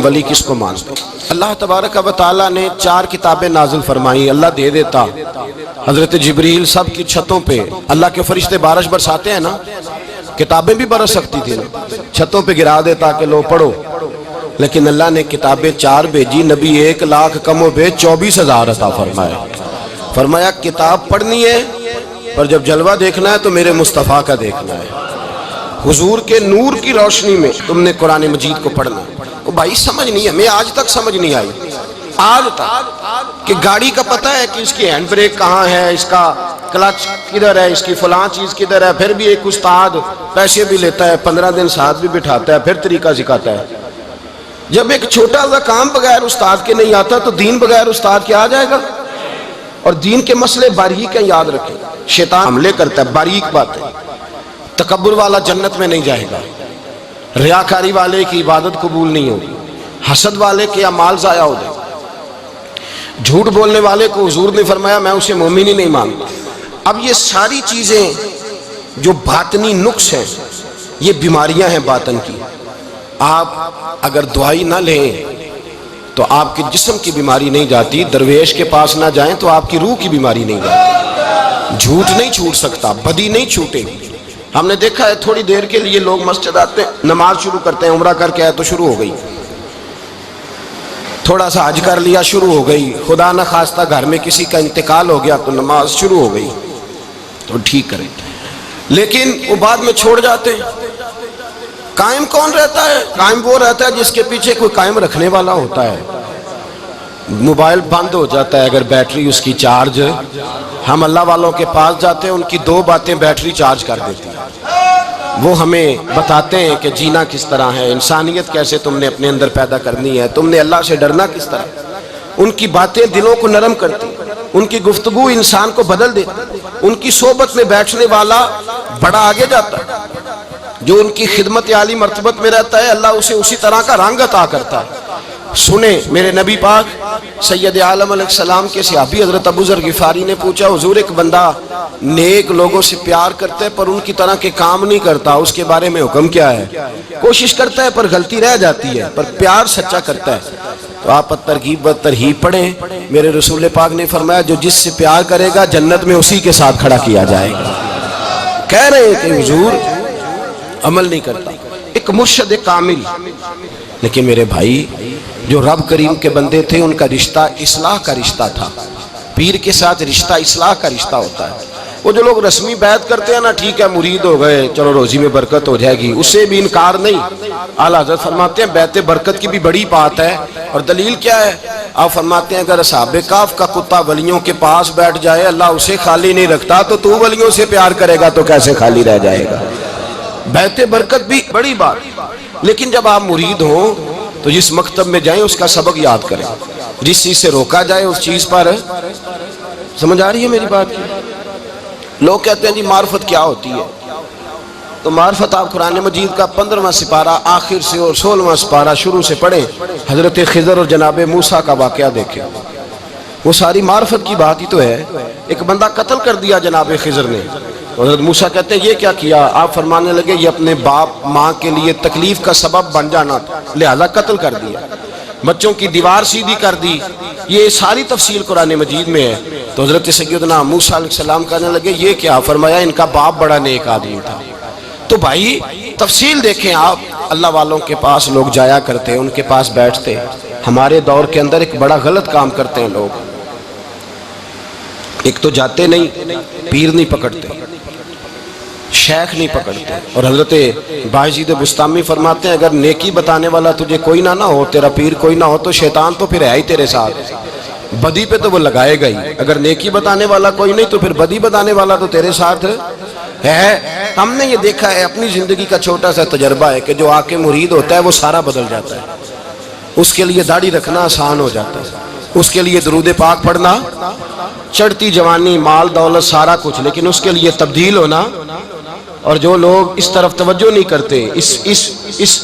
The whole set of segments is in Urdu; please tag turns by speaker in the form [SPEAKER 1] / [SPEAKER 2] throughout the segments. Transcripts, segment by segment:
[SPEAKER 1] ولی کس کو مانتے؟ اللہ تبارک و تعالیٰ نے 4 کتابیں نازل فرمائی، اللہ دے دیتا حضرت جبریل سب کی چھتوں پہ، اللہ کے فرشتے بارش برساتے ہیں نا، کتابیں بھی برس سکتی تھی نا، چھتوں پہ گرا دیتا کہ لو پڑھو، لیکن اللہ نے کتابیں 4 بھیجی، نبی 1 لاکھ کم و بیش 24,000 عطا فرمایا۔ فرمایا کتاب پڑھنی ہے پر جب جلوہ دیکھنا ہے تو میرے مصطفیٰ کا دیکھنا ہے، حضور کے نور کی روشنی میں تم نے قرآن مجید کو پڑھنا ہے۔ وہ بھائی سمجھ نہیں ہے، میں آج تک سمجھ نہیں آئی، آج تک، کہ گاڑی کا پتہ ہے کہ اس کی ہینڈ بریک کہاں ہے، اس کا کلچ کدھر ہے، اس کی فلاں چیز کدھر ہے، پھر بھی ایک استاد پیسے بھی لیتا ہے، 15 دن ساتھ بھی بٹھاتا ہے، پھر طریقہ سکھاتا ہے۔ جب ایک چھوٹا سا کام بغیر استاد کے نہیں آتا تو دین بغیر استاد کے آ جائے گا؟ اور دین کے مسئلے باریک ہیں، یاد رکھیں، شیطان حملے کرتا ہے، باریک بات ہے۔ تکبر والا جنت میں نہیں جائے گا، ریاکاری والے کی عبادت قبول نہیں ہوگی، حسد والے کے اعمال ضائع ہو جائے، جھوٹ بولنے والے کو حضور نے فرمایا میں اسے مومن ہی نہیں مانتا۔ اب یہ ساری چیزیں جو باطنی نقص ہیں، یہ بیماریاں ہیں باطن کی، آپ اگر دوائی نہ لیں تو آپ کے جسم کی بیماری نہیں جاتی، درویش کے پاس نہ جائیں تو آپ کی روح کی بیماری نہیں جاتی۔ جھوٹ نہیں چھوٹ سکتا، بدی نہیں چھوٹے گی۔ ہم نے دیکھا ہے تھوڑی دیر کے لیے لوگ مسجد آتے ہیں، نماز شروع کرتے ہیں، عمرہ کر کے آئے تو شروع ہو گئی، تھوڑا سا حج کر لیا شروع ہو گئی، خدا نہ خواستہ گھر میں کسی کا انتقال ہو گیا تو نماز شروع ہو گئی، تو ٹھیک کریں، لیکن وہ بعد میں چھوڑ جاتے ہیں۔ قائم کون رہتا ہے؟ قائم وہ رہتا ہے جس کے پیچھے کوئی قائم رکھنے والا ہوتا ہے۔ موبائل بند ہو جاتا ہے اگر بیٹری اس کی چارج، ہم اللہ والوں کے پاس جاتے ہیں، ان کی 2 باتیں بیٹری چارج کر دیتی ہیں، وہ ہمیں بتاتے ہیں کہ جینا کس طرح ہے، انسانیت کیسے تم نے اپنے اندر پیدا کرنی ہے، تم نے اللہ سے ڈرنا کس طرح۔ ان کی باتیں دلوں کو نرم کرتی، ان کی گفتگو انسان کو بدل دیتی، ان کی صحبت میں بیٹھنے والا بڑا آگے جاتا ہے، جو ان کی خدمت عالی مرتبت میں رہتا ہے اللہ اسے اسی طرح کا رنگ عطا کرتا ہے۔ سنیں میرے نبی پاک سید عالم علیہ السلام کے صحابی حضرت ابو ذر غفاری نے پوچھا حضور ایک بندہ نیک لوگوں سے پیار کرتا ہے پر ان کی طرح کے کام نہیں کرتا، اس کے بارے میں حکم کیا ہے؟ کوشش کرتا ہے پر غلطی رہ جاتی ہے، پر پیار سچا کرتا ہے۔ تو آپ ترغیب و ترہیب پڑھیں، میرے رسول پاک نے فرمایا جو جس سے پیار کرے گا جنت میں اسی کے ساتھ کھڑا کیا جائے گا۔ کہہ رہے ہیں کہ حضور عمل نہیں کرتا، ایک مرشد کامل، لیکن میرے بھائی جو رب کریم کے بندے تھے ان کا رشتہ اصلاح کا رشتہ تھا، پیر کے ساتھ رشتہ اصلاح کا رشتہ ہوتا ہے۔ وہ جو لوگ رسمی بیعت کرتے ہیں نا، ٹھیک ہے مرید ہو گئے چلو روزی میں برکت ہو جائے گی، اس سے بھی انکار نہیں۔ اعلیٰ حضرت فرماتے ہیں بیعت برکت کی بھی بڑی بات ہے، اور دلیل کیا ہے؟ آپ فرماتے ہیں اگر اصحاب کہف کا کتا ولیوں کے پاس بیٹھ جائے اللہ اسے خالی نہیں رکھتا، تو ولیوں سے پیار کرے گا تو کیسے خالی رہ جائے گا؟ بیعت برکت بھی بڑی بات، لیکن جب آپ مرید ہوں تو جس مکتب میں جائیں اس کا سبق یاد کریں، جس چیز سے روکا جائے اس چیز پر، سمجھ آ رہی ہے میری بات کی؟ لوگ کہتے ہیں جی معرفت کیا ہوتی ہے، تو معرفت آپ قرآن مجید کا 15واں سپارہ آخر سے اور 16واں سپارہ شروع سے پڑھیں، حضرت خضر اور جناب موسیٰ کا واقعہ دیکھیں، وہ ساری معرفت کی بات ہی تو ہے۔ ایک بندہ قتل کر دیا جناب خضر نے، حضرت موسیٰ کہتے ہیں یہ کیا کیا؟ آپ فرمانے لگے یہ اپنے باپ ماں کے لیے تکلیف کا سبب بن جانا تھا لہذا قتل کر دیا، بچوں کی دیوار سیدھی کر دی، یہ ساری تفصیل قرآن مجید میں ہے۔ تو حضرت سیدنا موسیٰ علیہ السلام کہنے لگے یہ کیا؟ فرمایا ان کا باپ بڑا نیک آدمی تھا۔ تو بھائی تفصیل دیکھیں آپ، اللہ والوں کے پاس لوگ جایا کرتے، ان کے پاس بیٹھتے۔ ہمارے دور کے اندر ایک بڑا غلط کام کرتے ہیں لوگ، ایک تو جاتے نہیں، پیر نہیں پکڑتے، شیخ نہیں پکڑتے، اور حضرت باجید بستامی فرماتے ہیں اگر نیکی بتانے والا تجھے کوئی نہ ہو، تیرا پیر کوئی نہ ہو، تو شیطان تو پھر ہے ہی تیرے ساتھ، بدی پہ تو وہ لگائے گا ہی۔ اگر نیکی بتانے والا کوئی نہیں تو پھر بدی بتانے والا تو تیرے ساتھ ہے۔ ہم نے یہ دیکھا ہے، اپنی زندگی کا چھوٹا سا تجربہ ہے کہ جو آ کے مرید ہوتا ہے وہ سارا بدل جاتا ہے، اس کے لیے داڑھی رکھنا آسان ہو جاتا ہے، اس کے لیے درود پاک پڑھنا، چڑھتی جوانی مال دولت سارا کچھ، لیکن اس کے لیے تبدیل ہونا۔ اور جو لوگ اس طرف توجہ نہیں کرتے، اس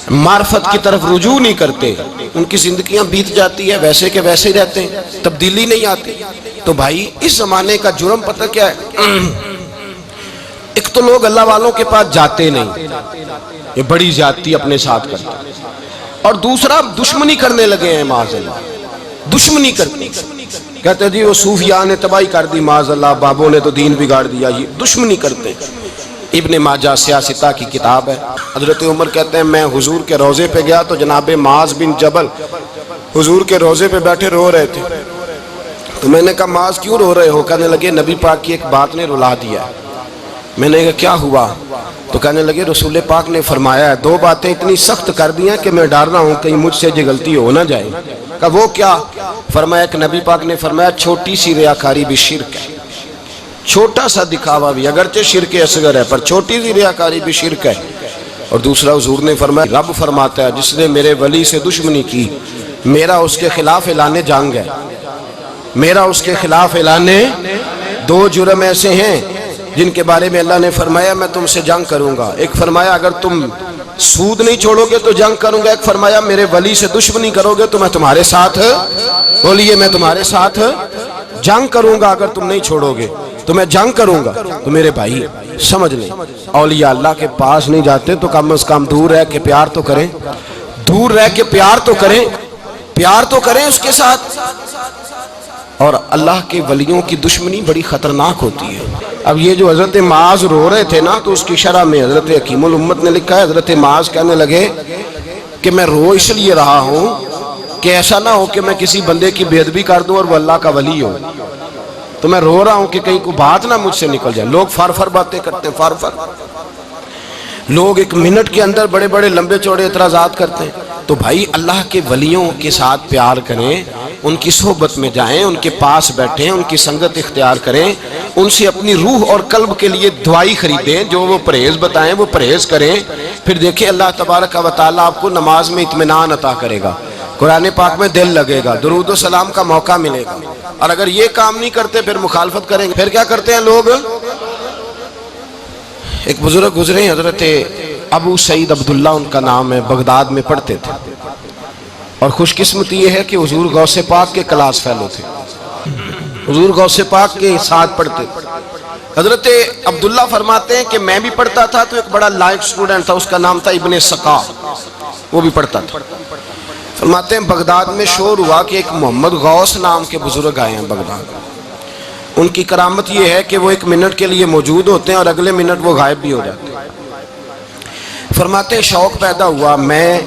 [SPEAKER 1] معرفت کی طرف رجوع نہیں کرتے، ان کی زندگیاں بیت جاتی ہے ویسے کہ ویسے رہتے ہیں، تبدیلی نہیں آتی۔ تو بھائی اس زمانے کا جرم پتہ کیا ہے؟ ایک تو لوگ اللہ والوں کے پاس جاتے نہیں، یہ بڑی زیادتی اپنے ساتھ کرتے، اور دوسرا دشمنی کرنے لگے ہیں معاذ اللہ، دشمنی کرتے کہتے جی وہ صوفیاء نے تباہی کر دی معاذ اللہ، بابوں نے تو دین بگاڑ دیا، یہ دشمنی کرتے۔ ابن ماجہ سیاستہ کی کتاب ہے۔ حضرت عمر کہتے ہیں میں حضور کے روضے پہ گیا تو جناب معاذ بن جبل حضور کے روضے پہ بیٹھے رو رہے تھے، تو میں نے کہا معاذ کیوں رو رہے ہو؟ کہنے لگے نبی پاک کی ایک بات نے رلا دیا۔ میں نے کہا کیا ہوا؟ تو کہنے لگے رسول پاک نے فرمایا ہے دو باتیں اتنی سخت کر دی ہیں کہ میں ڈر رہا ہوں کہیں مجھ سے یہ غلطی ہو نہ جائے۔ کہا وہ کیا؟ فرمایا کہ نبی پاک نے فرمایا چھوٹی سی ریاکاری بھی شرک ہے، چھوٹا سا دکھاوا بھی، اگرچہ شرک اصغر ہے پر چھوٹی سی ریاکاری بھی شرک ہے۔ اور دوسرا حضور نے فرمایا رب فرماتا ہے جس نے میرے ولی سے دشمنی کی میرا اس کے خلاف اعلان جنگ ہے، میرا اس کے خلاف اعلان۔ دو جرم ایسے ہیں جن کے بارے میں اللہ نے فرمایا میں تم سے جنگ کروں گا، ایک فرمایا اگر تم سود نہیں چھوڑو گے تو جنگ کروں گا، ایک فرمایا میرے ولی سے دشمنی کرو گے تو میں تمہارے ساتھ، بولیے میں تمہارے ساتھ جنگ کروں گا، اگر تم نہیں چھوڑو گے تو میں جنگ کروں گا۔ تو میرے بھائی سمجھ لیں اولیاء اللہ کے پاس نہیں جاتے تو کم از کم دور رہ کے پیار تو کریں، دور رہ کے پیار تو کریں، پیار تو کریں اس کے ساتھ۔ اور اللہ کے ولیوں کی دشمنی بڑی خطرناک ہوتی ہے۔ اب یہ جو حضرت معاذ رو رہے تھے نا تو اس کی شرح میں حضرت حکیم الامت نے لکھا ہے حضرت معاذ کہنے لگے کہ میں رو اس لیے رہا ہوں کہ ایسا نہ ہو کہ میں کسی بندے کی بے ادبی کر دوں اور وہ اللہ کا ولی ہو، تو میں رو رہا ہوں کہ کہیں کوئی بات نہ مجھ سے نکل جائے۔ لوگ فار باتیں کرتے ہیں، فار لوگ ایک منٹ کے اندر بڑے بڑے لمبے چوڑے اعتراضات کرتے ہیں۔ تو بھائی اللہ کے ولیوں کے ساتھ پیار کریں، ان کی صحبت میں جائیں، ان کے پاس بیٹھیں، ان کی سنگت اختیار کریں، ان سے اپنی روح اور قلب کے لیے دوائی خریدیں، جو وہ پرہیز بتائیں وہ پرہیز کریں، پھر دیکھیں اللہ تبارک و تعالیٰ آپ کو نماز میں اطمینان عطا کرے گا، قرآن پاک میں دل لگے گا، درود و سلام کا موقع ملے گا۔ اور اگر یہ کام نہیں کرتے پھر مخالفت کریں گے۔ پھر کیا کرتے ہیں لوگ؟ ایک بزرگ گزرے حضرت ابو سعید عبداللہ ان کا نام ہے، بغداد میں پڑھتے تھے، اور خوش قسمتی یہ ہے کہ حضور غوث پاک کے کلاس فیلو تھے، حضور غوث پاک کے ساتھ پڑھتے تھے۔ حضرت عبداللہ فرماتے ہیں کہ میں بھی پڑھتا تھا تو ایک بڑا لائق سٹوڈنٹ تھا، اس کا نام تھا ابن سقا، وہ بھی پڑھتا تھا۔ فرماتے ہیں بغداد میں شور ہوا کہ ایک محمد غوث نام کے بزرگ آئے ہیں بغداد۔ ان کی کرامت یہ ہے کہ وہ ایک منٹ کے لیے موجود ہوتے ہیں اور اگلے منٹ وہ غائب بھی ہو جاتے ہیں۔ فرماتے ہیں شوق پیدا ہوا، میں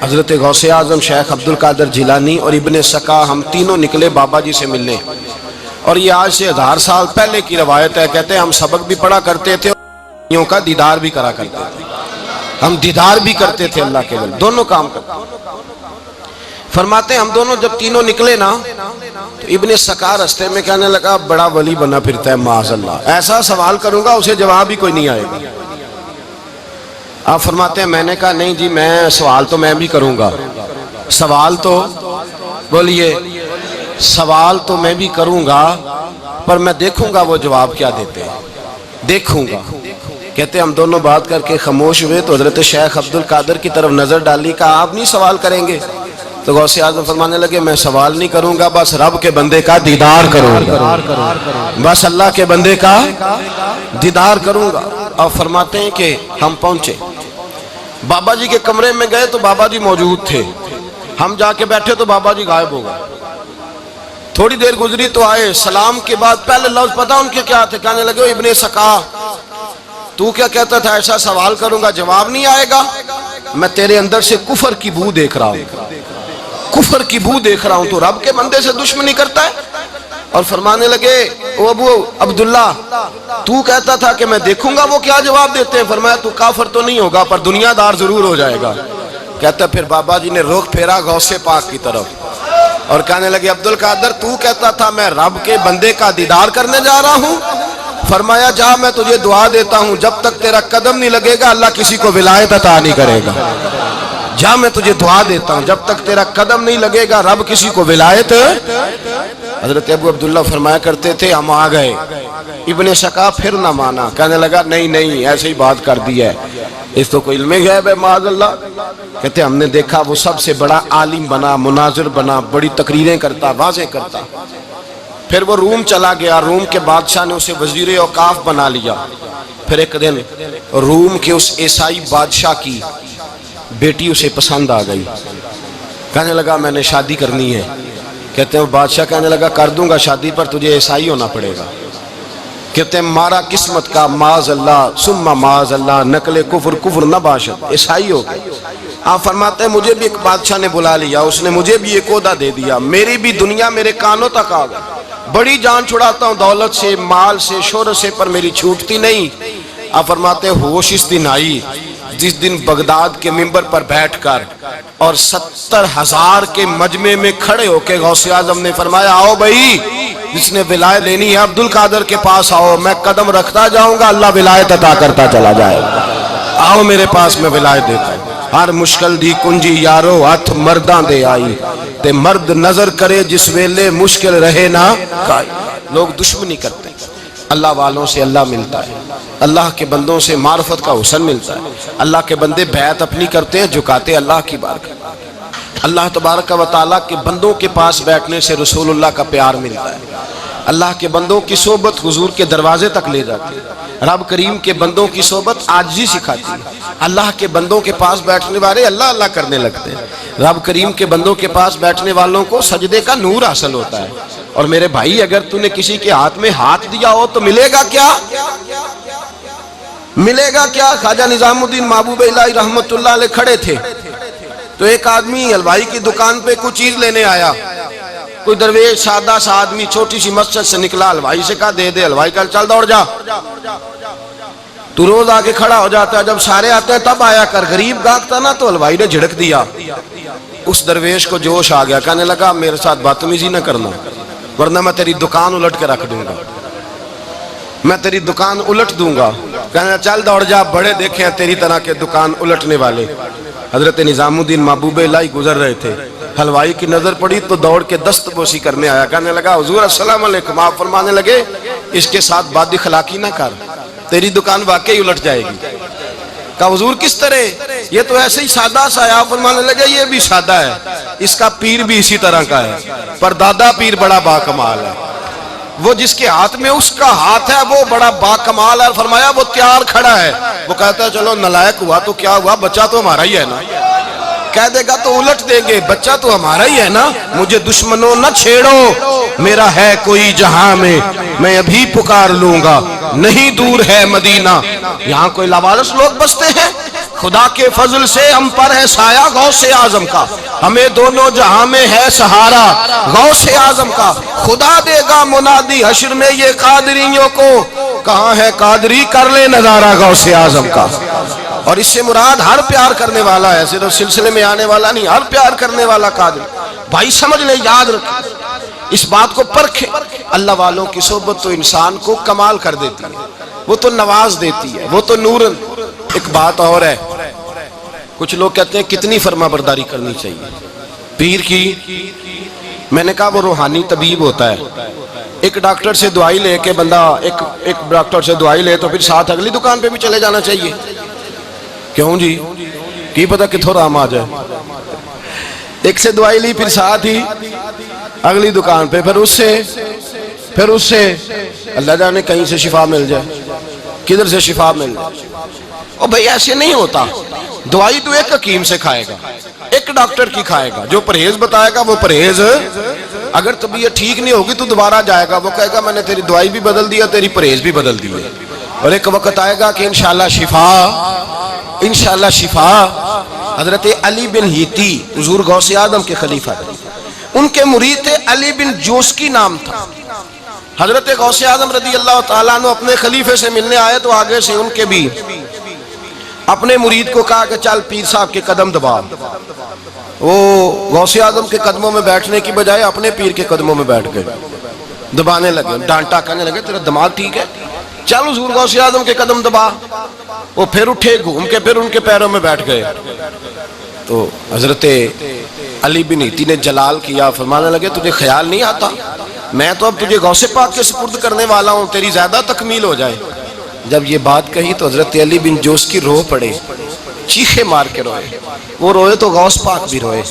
[SPEAKER 1] حضرت غوث اعظم شیخ عبد القادر جیلانی اور ابن سقا ہم تینوں نکلے بابا جی سے ملنے، اور یہ آج سے 1000 سال پہلے کی روایت ہے۔ کہتے ہیں ہم سبق بھی پڑھا کرتے تھے اور کا دیدار بھی کرا کرتے تھے، ہم دیدار بھی کرتے تھے اللہ کے ولی، دونوں کام کرتے۔ فرماتے ہیں ہم دونوں جب تینوں نکلے نا تو ابن سقا رستے میں کہنے لگا بڑا ولی بنا پھرتا ہے معاذ اللہ، ایسا سوال کروں گا اسے جواب ہی کوئی نہیں آئے گا۔ آپ فرماتے ہیں میں نے کہا نہیں جی میں سوال تو میں بھی کروں گا، سوال تو بولیے سوال تو میں بھی کروں گا، پر میں دیکھوں گا وہ جواب کیا دیتے ہیں، دیکھوں گا۔ کہتے ہیں ہم دونوں بات کر کے خاموش ہوئے تو حضرت شیخ عبد القادر کی طرف نظر ڈالی، کہا آپ نہیں سوال کریں گے؟ تو غوث اعظم فرمانے لگے میں سوال نہیں کروں گا، بس رب کے بندے کا دیدار کروں گا، بس اللہ کے بندے کا دیدار کروں گا۔ اور فرماتے ہیں کہ ہم پہنچے بابا جی کے کمرے میں، گئے تو بابا جی موجود تھے، ہم جا کے بیٹھے تو بابا جی غائب ہو گئے۔ تھوڑی دیر گزری تو آئے، سلام کے بعد پہلے لفظ پتہ ان کے کیا تھے؟ کہنے لگے ابن سقا تو کیا کہتا تھا ایسا سوال کروں گا جواب نہیں آئے گا؟ میں تیرے اندر سے کفر کی بو دیکھ رہا ہوں، کفر کی بو دیکھ رہا ہوں، تو رب کے بندے سے دشمنی کرتا ہے۔ اور فرمانے لگے او ابو عبداللہ تو کہتا تھا کہ میں دیکھوں گا وہ کیا جواب دیتے ہیں۔ فرمایا تو کافر تو نہیں ہوگا پر دنیا دار ضرور ہو جائے گا۔ کہتا پھر بابا جی نے رخ پھیرا غوث پاک کی طرف اور کہنے لگے عبد القادر تو کہتا تھا میں رب کے بندے کا دیدار کرنے جا رہا ہوں، فرمایا جا میں تجھے دعا دیتا ہوں جب تک تیرا قدم نہیں لگے گا اللہ کسی کو ولایت عطا نہیں کرے گا، جا میں تجھے دعا دیتا ہوں جب تک تیرا قدم نہیں لگے گا رب کسی کو ولایت۔ حضرت ابو عبداللہ فرمایا کرتے تھے ہم آ گئے، ابن سقا پھر نہ مانا، کہنے لگا نہیں نہیں ایسے ہی بات کر دی ہے، اس تو کوئی علم غیب ہے معاذ اللہ۔ کہتے ہم نے دیکھا وہ سب سے بڑا عالم بنا، مناظر بنا، بڑی تقریریں کرتا، واضح کرتا۔ پھر وہ روم چلا گیا، روم کے بادشاہ نے اسے وزیر اوقاف بنا لیا۔ پھر ایک دن روم کے اس عیسائی بادشاہ کی بیٹی اسے پسند آ گئی، کہنے لگا میں نے شادی کرنی ہے۔ کہتے ہیں بادشاہ کہنے لگا کر دوں گا شادی، پر تجھے عیسائی ہونا پڑے گا۔ کہتے ہیں مارا قسمت کا معاذ اللہ ثم معاذ اللہ، نقل کفر کفر نہ باشد، عیسائی ہو گئے۔ آپ فرماتے ہیں مجھے بھی ایک بادشاہ نے بلا لیا، اس نے مجھے بھی ایک عہدہ دے دیا، میری بھی دنیا میرے کانوں تک آ گئی، بڑی جان چھڑاتا ہوں دولت سے، مال سے، شہرت سے، پر میری چھوٹتی نہیں۔ آپ فرماتے ہیں ہوش اس دن آئی جس دن بغداد کے منبر پر بیٹھ کر اور 70,000 کے مجمع میں کھڑے ہو کے غوث اعظم نے فرمایا آؤ بھائی، جس نے ولایت لینی ہے عبد القادر کے پاس آؤ، میں قدم رکھتا جاؤں گا، اللہ ولایت عطا کرتا چلا جائے گا، آؤ میرے پاس میں ولایت دیتا ہوں۔ ہر مشکل دی کنجی یارو ہاتھ مرداں دے آئی، تے مرد نظر کرے جس ویلے مشکل رہے نہ کائی۔ لوگ دشمنی کرتے ہیں، اللہ والوں سے اللہ ملتا ہے، اللہ کے بندوں سے معرفت کا حسن ملتا ہے، اللہ کے بندے بیعت اپنی کرتے ہیں، جھکاتے اللہ کی بارگاہ۔ اللہ تبارک و تعالیٰ کے بندوں کے پاس بیٹھنے سے رسول اللہ کا پیار ملتا ہے، اللہ کے بندوں کی صحبت حضور کے دروازے تک لے جاتی ہے، رب کریم کے بندوں کی صحبت عاجزی سکھاتی ہے، اللہ کے بندوں کے پاس بیٹھنے والے اللہ اللہ کرنے لگتے ہیں، رب کریم کے بندوں کے پاس بیٹھنے والوں کو سجدے کا نور حاصل ہوتا ہے۔ اور میرے بھائی اگر تو نے کسی کے ہاتھ میں ہاتھ دیا ہو تو ملے گا کیا؟ ملے گا کیا؟ خواجہ نظام الدین محبوب الہی رحمت اللہ علیہ کھڑے تھے تو ایک آدمی حلوائی کی دکان پہ کچھ چیز لینے آیا، کوئی درویش سادہ سا آدمی چھوٹی سی مسجد سے نکلا، حلوائی سے کہا دے دے، حلوائی کہا چل دوڑ جا، تو روز آگے کھڑا ہو جاتا ہے، جب سارے آتے ہیں تب آیا کر، غریب گاہک نا، تو حلوائی نے جھڑک دیا، اس درویش کو جوش آ گیا، کہنے لگا میرے ساتھ بدتمیزی نہ کرنا ورنہ میں تیری دکان الٹ کے رکھ دوں گا، میں تیری دکان الٹ دوں گا۔ کہنے چل دوڑ جا، بڑے دیکھے ہیں تیری طرح کے دکان الٹنے والے۔ حضرت نظام الدین محبوب الہی گزر رہے تھے، حلوائی کی نظر پڑی تو دوڑ کے دست بوسی کرنے آیا، کہنے لگا حضور السلام علیکم۔ آپ فرمانے لگے اس کے ساتھ بد اخلاقی نہ کر، تیری دکان واقعی الٹ جائے گی۔ کہا حضور کس طرح؟ یہ تو ایسے ہی سادہ سا ہے۔ آپ فرمانے لگے یہ بھی سادہ ہے، اس کا پیر بھی اسی طرح کا ہے، پر دادا پیر بڑا باکمال ہے، وہ جس کے ہاتھ میں اس کا ہاتھ ہے وہ بڑا باکمال ہے۔ فرمایا وہ تیار کھڑا ہے، وہ کہتا ہے چلو نالائق ہوا تو کیا ہوا، بچہ تو ہمارا ہی ہے نا، کہہ دے گا تو الٹ دیں گے، بچہ تو ہمارا ہی ہے نا، مجھے دشمنوں نہ چھیڑو، میرا ہے کوئی جہاں میں ابھی پکار لوں گا، نہیں دور ہے مدینہ۔ یہاں کوئی لاوارث لوگ بستے ہیں، خدا کے فضل سے ہم پر ہے سایہ غوث اعظم کا، ہمیں دونوں جہاں میں ہے سہارا غوث اعظم کا، خدا دے گا منادی حشر میں یہ قادریوں کو، کہاں ہے قادری کر لے نظارہ غوث اعظم کا۔ اور اس سے مراد ہر پیار کرنے والا ہے، صرف سلسلے میں آنے والا نہیں، ہر پیار کرنے والا قادر۔ بھائی سمجھ لیں، یاد رکھیں، اس بات کو پرکھیں، اللہ والوں کی صحبت تو انسان کو کمال کر دیتی ہے، وہ تو نواز دیتی ہے، وہ تو نورن۔ ایک بات اور ہے، کچھ لوگ کہتے ہیں کتنی فرما برداری کرنی چاہیے پیر کی؟ میں نے کہا وہ روحانی طبیب ہوتا ہے، ایک ڈاکٹر سے دوائی لے کے بندہ ایک ڈاکٹر سے دوائی لے تو پھر ساتھ اگلی دکان پہ بھی چلے جانا چاہیے، کیوں جی؟ کی پتہ کتھوں رام آ جائے، ایک سے دوائی لی پھر ساتھ ہی اگلی دکان پہ، پھر اس سے اللہ جانے کہیں سے شفا مل جائے، کدھر سے شفا مل جائے۔ اور بھئی ایسے نہیں ہوتا، دوائی تو ایک حکیم سے کھائے گا، ایک ڈاکٹر کی کھائے گا، جو پرہیز بتائے گا وہ پرہیز، اگر طبیعت ٹھیک نہیں ہوگی تو دوبارہ جائے گا، وہ کہے گا میں نے تیری دوائی بھی بدل دیا، تیری پرہیز بھی بدل دی، اور ایک وقت آئے گا کہ انشاءاللہ شفا۔ حضرت علی بن ہیتی حضور غوث اعظم کے خلیفہ تھے، ان کے مرید تھے علی بن جوسکی نام تھا۔ حضرت غوث اعظم رضی اللہ تعالیٰ عنہ اپنے خلیفے سے ملنے آئے تو آگے سے ان کے بھی اپنے مرید کو کہا کہ چل پیر صاحب کے قدم دبا۔ وہ غوث اعظم کے قدموں میں بیٹھنے کی بجائے اپنے پیر کے قدموں میں بیٹھ گئے، دبانے لگے، ڈانٹا، کہنے لگے تیرا دماغ ٹھیک ہے، چل حضور غوث اعظم کے قدم دبا۔ وہ پھر اٹھے، گھوم کے پھر ان کے پیروں میں بیٹھ گئے۔ تو حضرت علی بن ہیتی نے جلال کیا، فرمانے لگے تجھے خیال نہیں آتا میں تو اب تجھے غوث پاک کے سپرد کرنے والا ہوں، تیری زیادہ تکمیل ہو جائے۔ جب یہ بات کہی تو حضرت علی بن جوس کی رو پڑے، چیخے مار کے روئے، وہ روئے تو غوث پاک بھی روئے،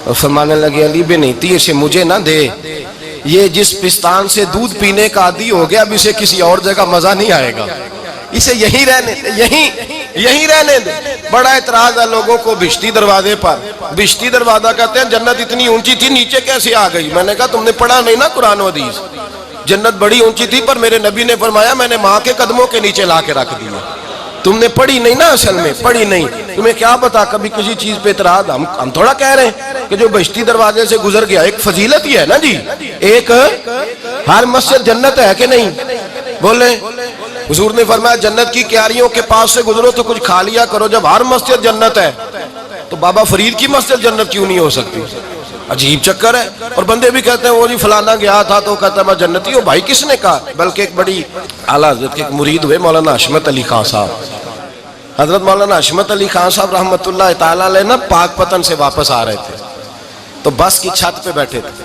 [SPEAKER 1] اور فرمانے لگے علی بن ہیتی اسے مجھے نہ دے، یہ جس پستان سے دودھ پینے کا عادی ہو گیا اب اسے کسی اور جگہ مزہ نہیں آئے گا، اسے یہیں رہنے، یہیں رہنے دے. بڑا اعتراض ہے لوگوں کو بہشتی دروازے پر. بہشتی دروازہ کہتے ہیں جنت اتنی اونچی تھی نیچے کیسے آ گئی؟ میں نے کہا تم نے پڑھا نہیں نا قرآن و حدیث. جنت بڑی اونچی تھی پر میرے نبی نے فرمایا میں نے ماں کے قدموں کے نیچے لا کے رکھ دیا. تم نے پڑھی نہیں نا، اصل میں پڑھی نہیں. تمہیں کیا پتا کبھی کسی چیز پہ اعتراض. ہم تھوڑا کہہ رہے ہیں کہ جو بہشتی دروازے سے گزر گیا ایک فضیلت ہی ہے نا جی. ایک ہر مسجد جنت ہے کہ نہیں؟ بولے. حضور نے فرمایا جنت کی کیاریوں کے پاس سے گزرو تو کچھ کھا لیا کرو. جب ہر مسجد جنت ہے تو بابا فرید کی مسجد جنت کیوں نہیں ہو سکتی؟ عجیب چکر ہے. اور بندے بھی کہتے ہیں وہ جی فلانا گیا تھا تو کہتا ہے میں جنتی ہوں. بھائی کس نے کہا؟ بلکہ ایک بڑی اعلیٰ حضرت کے ایک مرید ہوئے مولانا حشمت علی خان صاحب. حضرت مولانا حشمت علی خان صاحب رحمۃ اللہ تعالیٰ علیہ نا پاک پتن سے واپس آ رہے تھے تو بس کی چھت پہ بیٹھے تھے.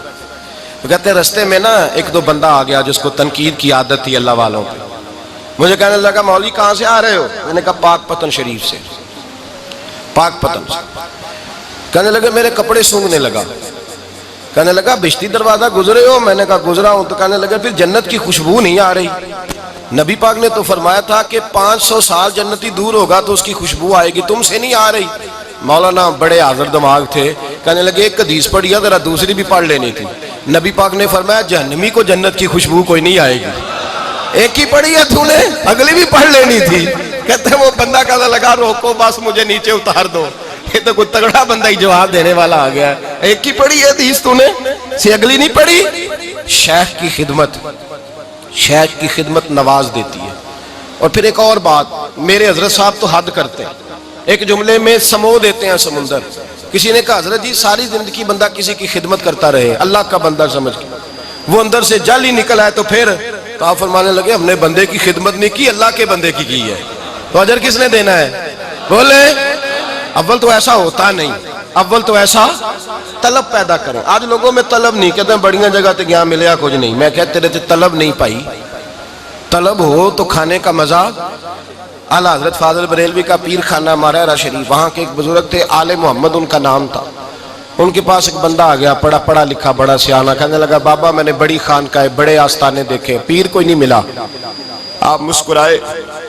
[SPEAKER 1] تو کہتے ہیں رستے میں نا ایک دو بندہ آ گیا جس کو تنقید کی عادت تھی اللہ والوں پہ. مجھے کہنے لگا مولوی کہاں سے آ رہے ہو؟ میں نے کہا پاک پتن شریف سے. پاک پتن سے. کہنے لگے میرے کپڑے سونگنے لگا. کہنے لگا بہشتی دروازہ گزرے ہو؟ میں نے کہا گزرا ہوں. تو کہنے لگا پھر جنت کی خوشبو نہیں آ رہی؟ نبی پاک نے تو فرمایا تھا کہ 500 سال جنتی دور ہوگا تو اس کی خوشبو آئے گی، تم سے نہیں آ رہی. مولانا بڑے حاضر دماغ تھے. کہنے لگے ایک حدیث پڑھی ہے ذرا دوسری بھی پڑھ لینی تھی. نبی پاک نے فرمایا جہنمی کو جنت کی خوشبو کوئی نہیں آئے گی. ایک ہی پڑھی ہے تو نے، اگلی بھی پڑھ لینی تھی. کہتے ہیں وہ بندہ کہنے لگا روکو بس مجھے نیچے اتار دو. یہ تو کوئی تگڑا بندہ ہی جواب دینے والا آ گیا. ایک ہی پڑھی ہے حدیث تو نے، سے اگلی نہیں پڑھی. شیخ کی خدمت، شیخ کی خدمت نواز دیتی ہے. اور پھر ایک اور بات، میرے حضرت صاحب تو حد کرتے ہیں. ایک جملے میں سمو دیتے ہیں سمندر. کسی نے کہا حضرت جی ساری زندگی بندہ کسی کی خدمت کرتا رہے اللہ کا بندہ سمجھ کے، وہ اندر سے جل ہی نکل آئے تو پھر تو آپ فرمانے لگے ہم نے بندے کی خدمت نہیں کی اللہ کے بندے کی ہے تو اجر کس نے دینا ہے؟ بولے. اول تو ایسا ہوتا نہیں، اول تو ایسا طلب پیدا کریں. آج لوگوں میں طلب نہیں. کہتے ہیں بڑیاں جگہ تے گیا ملیا کچھ نہیں. میں کہتے تیرے تے طلب نہیں پائی. طلب ہو تو کھانے کا مزہ. اعلیٰ حضرت فاضل بریلوی کا پیر خانہ مارہرہ شریف، وہاں کے ایک بزرگ تھے آل محمد ان کا نام تھا. ان کے پاس ایک بندہ آ گیا پڑھا لکھا بڑا سیانہ. کہنے لگا بابا میں نے بڑی خانقاہیں بڑے آستانے دیکھے پیر کوئی نہیں ملا. آپ مسکرائے.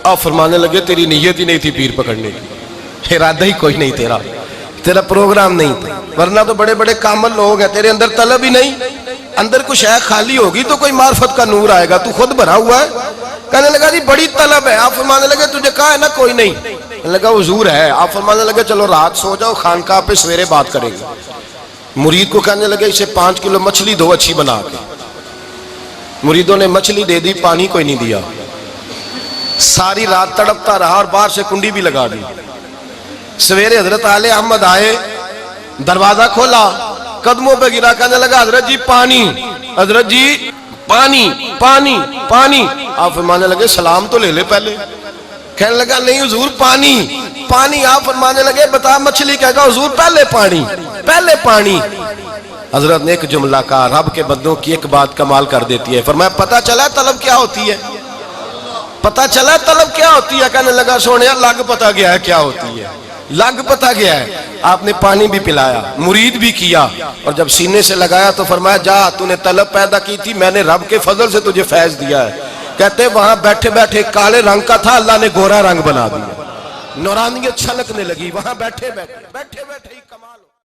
[SPEAKER 1] آپ فرمانے لگے تیری نیت ہی نہیں تھی پیر پکڑنے کی، ارادہ ہی کوئی نہیں تیرا پروگرام نہیں تھا. ورنہ تو بڑے بڑے کامل لوگ ہیں، تیرے اندر طلب ہی نہیں. اندر کچھ شے خالی ہوگی تو کوئی معرفت کا نور آئے گا. تو خود بھرا ہوا ہے. کہنے لگا جی بڑی طلب ہے. آپ فرمانے لگے تجھے کہا ہے نا کوئی نہیں. کہنے لگا حضور ہے. آپ فرمانے لگے چلو رات سو جاؤ خانقاہ پہ سویرے بات کریں گے. مرید کو کہنے لگے اسے 5 کلو مچھلی دو اچھی بنا کے. مریدوں نے مچھلی دے دی، پانی کوئی نہیں دیا. ساری رات تڑپتا رہا اور باہر سے کنڈی بھی لگا دی. سویرے حضرت آل احمد آئے، دروازہ کھولا، قدموں پہ گرا. کہنے لگا حضرت جی پانی، حضرت جی پانی پانی پانی. آپ فرمانے لگے سلام تو لے لے پہلے. کہنے لگا نہیں حضور پانی پانی. آپ فرمانے لگے بتا مچھلی کہے گا حضور پہلے پانی پہلے پانی. حضرت نے ایک جملہ کہا، رب کے بندوں کی ایک بات کمال کر دیتی ہے. فرمایا پتہ چلا طلب کیا ہوتی ہے؟ پتہ چلا طلب کیا ہوتی ہے؟ کہنے لگا سونے لگ پتہ گیا ہے کیا ہوتی ہے، لگ پتہ گیا ہے. آپ نے پانی بھی پلایا، مرید بھی کیا، اور جب سینے سے لگایا تو فرمایا جا تو نے طلب پیدا کی تھی، میں نے رب کے فضل سے تجھے فیض دیا ہے. کہتے وہاں بیٹھے بیٹھے کالے رنگ کا تھا، اللہ نے گورا رنگ بنا دیا. نورانیت چھلکنے لگی وہاں بیٹھے بیٹھے ہی کمال.